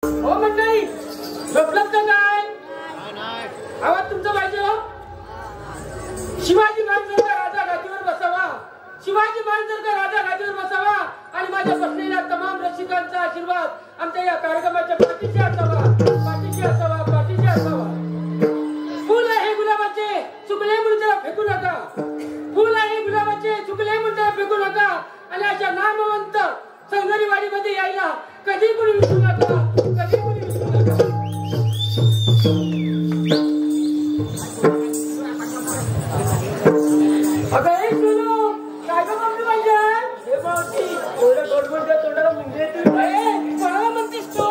हो मंडळी, झोपलात का काय? आवाज तुमचा पाहिजे हो. शिवाजी महाराज का राजा गादीवर बसावा, शिवाजी महाराज का राजा गादीवर बसावा आणि माझ्या बसलेल्या तमाम रसिकांचा आशीर्वाद आमच्या या कार्यक्रमाच्या पाठीशी असावा, पाठीशी असावा, पाठीशी असावा. फुल आहे गुलाबाचे, चुकले म्हणून त्याला फेकू नका. फुल आहे गुलाबाचे, चुकले म्हणून त्याला फेकू नका. आणि अशा नामवंत संगरीवाडीमध्ये यायला कधी कोणी विसरू नका, कधी कोणी विसरू नका. अगं हे सुनो, काय गं म्हणली पाहिजे? हे मावशी, एवढं गोडगोड तोंडाला मुंगे येतील. कोणाला म्हणतेस तू?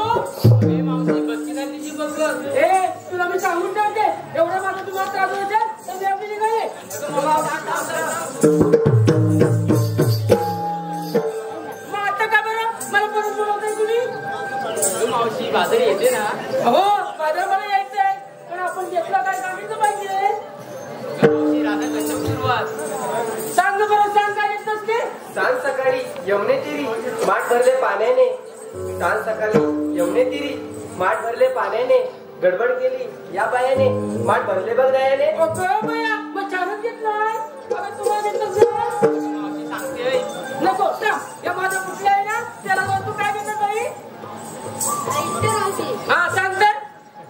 हे मावशी, बसकी नाही तिची बघ. हे तुला मी सांगून ठेवते, एवढं माझं तुम्हाला त्रास व्हायचा तर मी आपली निघाले. मग आता का बरं मला परत बोलवताय तुम्ही? मावशी, बाजार येते ना? हो, बाजार मला यायचंय, पण आपण घेतला काय सांगितलं पाहिजे. सांग बरं, सांग काय येत नसते. सांग सकाळी यमुने तिरी माठ भरले पाण्याने, सांग सकाळी यमुने तिरी माठ भरले पाण्याने, गडबड केली या बायाने, माठ भरले बघ दयाने. अगं बया, मग छानच घेतलाय. अगं तुम्हाला घेतलं सांगते नको सांग. या माझा कुठला आहे ना त्याला तू काय घेतलं बाई? हा सांग तर.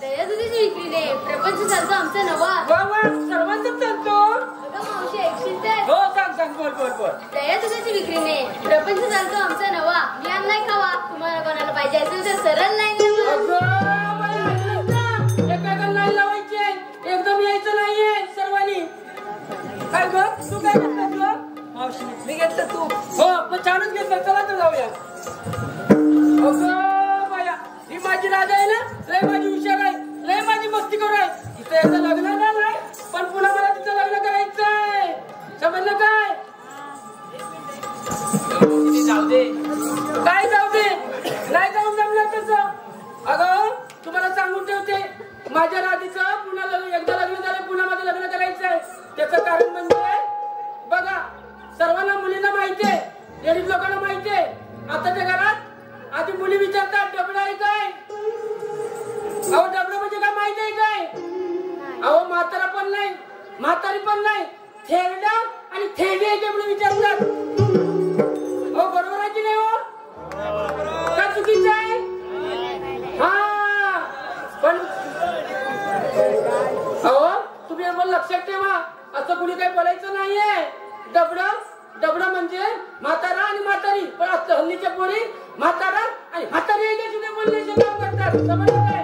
दयादुधीची विक्रीने प्रपंच चालतो आमचा नवा. वा वा, सर्वांचं चालतो. मावशी ऐकशील तर? हो सांग सांग, बोल बोल बोल. दयादुधीची विक्रीने प्रपंच चालतो आमचा नवा. ज्ञान नाही खावा, तुम्हाला कोणाला पाहिजे असेल तर सरळ लाईन एकाला लाईन लावायची, एकदम यायचं नाहीये सर्वांनी. काय ग तू काय घेतलं तुला? मावशी मी घेतलं तू. हो पण छानच घेतलं, चला तर जाऊया. अगं बाया, ही माझी राजा आहे ना, लय माझी हुशार आहे, लय माझी मस्ती करू आहे. तिचं याचं लग्न झालंय पण पुन्हा मला तिचं लग्न करायचंय, समजलं काय? जाऊ दे. काय जाऊ दे? नाही जाऊन जमलं तसं. अगं तुम्हाला सांगून ठेवते, माझ्या राधीचं पुन्हा एकदा लग्न झालं, पुन्हा माझं लग्न करायचंय. त्याचं कारण म्हणजे बघा, सर्वांना मुलींना माहितीये, लेडीज लोकांना माहितीये, आताच्या घरात आधी मुली विचारतात डबडं आहे काय? अहो डबडं म्हणजे काय माहिती आहे काय? अहो म्हातारा पण नाही, म्हातारी पण नाही, थेरडा आणि थेरडी आहे डबडं विचारतात. अहो बरोबर आहे की नाही हो? का चुकीचं आहे? हा पण अहो तुम्ही मला लक्षात ठेवा, असं कुणी काही बोलायचं नाहीये. डबडं म्हणजे म्हातारा आणि म्हातारी, पण असं हल्लीच्या पोरी म्हातारा आणि म्हातारी याच्याशी बोलण्याचे काम करतात, समजलं काय?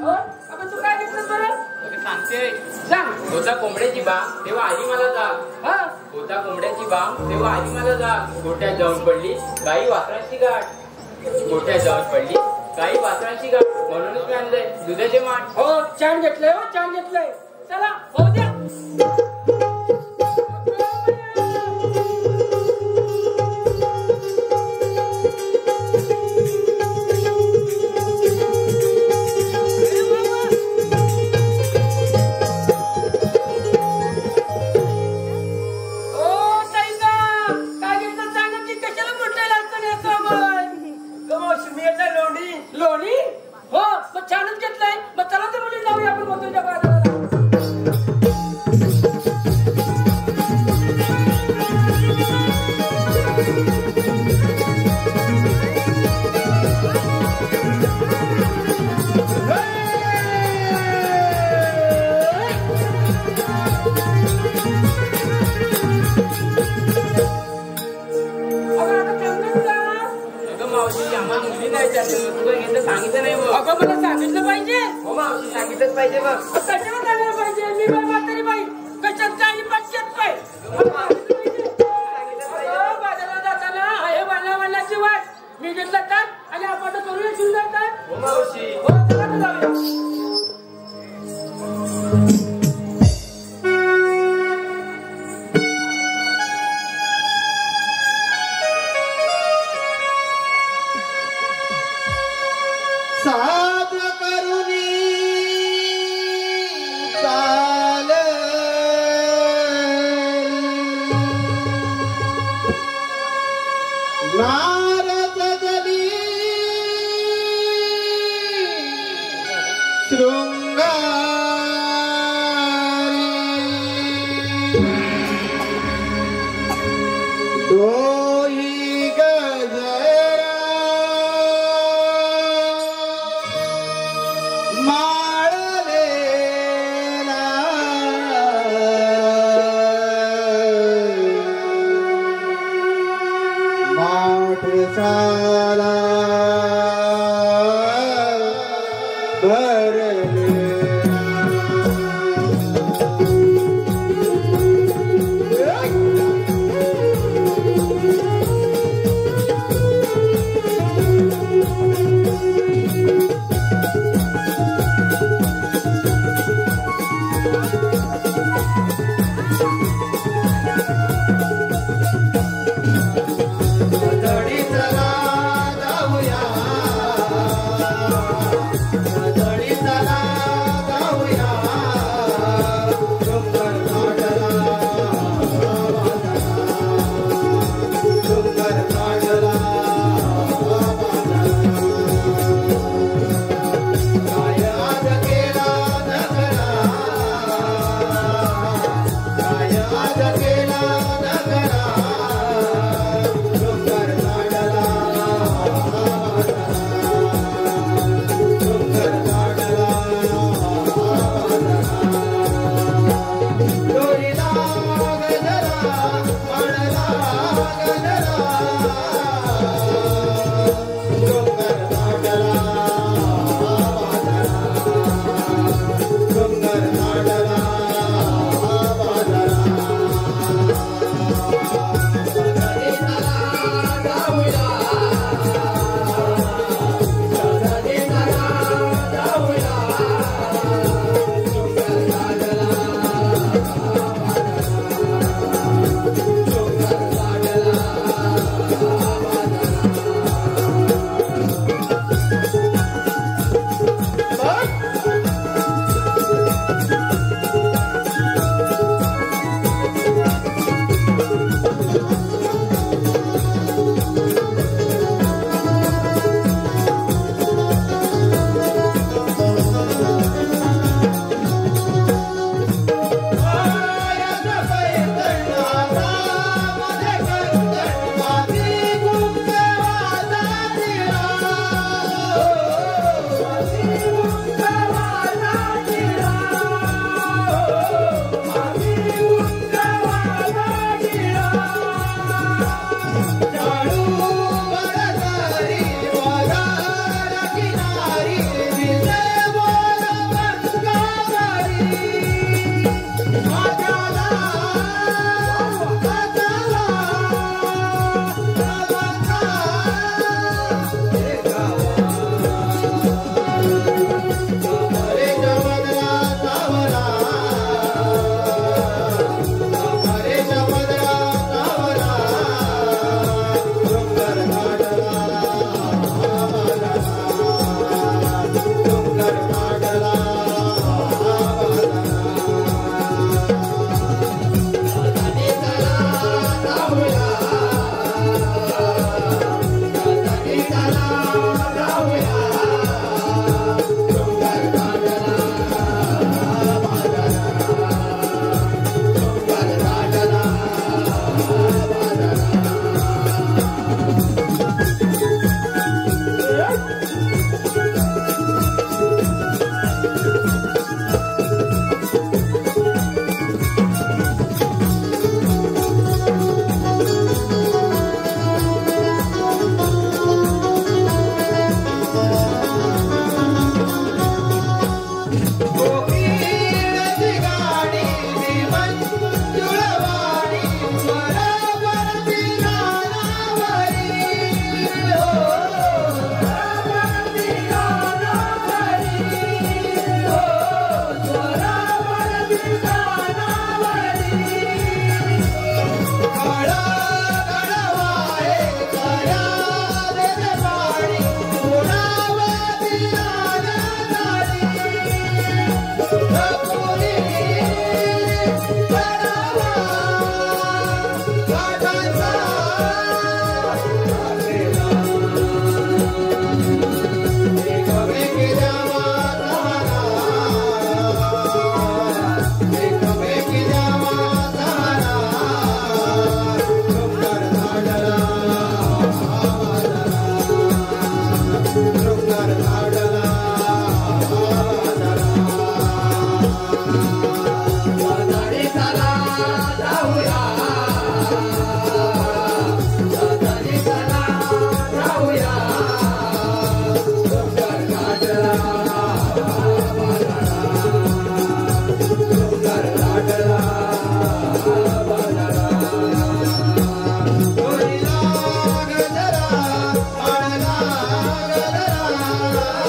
हो आपण तू काय घेतलं बरं? सांगते सांग. होता कोंबड्याची बाम तेव्हा आली मला जाग. हा होता कोंबड्याची बाम तेव्हा आली मला जाग. गोट्यात जाऊन पडली गाई वासरांची गाठ, गोट्यात जाऊन पडली गाई वासरांची गाठ, म्हणूनच मी आणलंय दुधाचे माठ. हो छान घेतलंय, हो छान घेतलंय. चला हो द्या. लोणी हो मग छानच घेतलंय. मग चला तर मुली जाऊया आपण मथुरेच्या बाजाराला. सांगितलं नाही. अगं मला सांगितलं पाहिजे. हो मावशी, सांगितलंच पाहिजे. मग कशाला सांगायला पाहिजे? मी बाय म्हातारी बाई, कशात काय पश्चात काय बाजारात जाताना हे वळणाची वाट मी घेतला तर आणि आपण करूया सुंदर तर. हो मावशी. हो चला तर जाऊया. साध करुणी चाल नारद जली तोही गजरा माळलेला माठसाला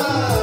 राम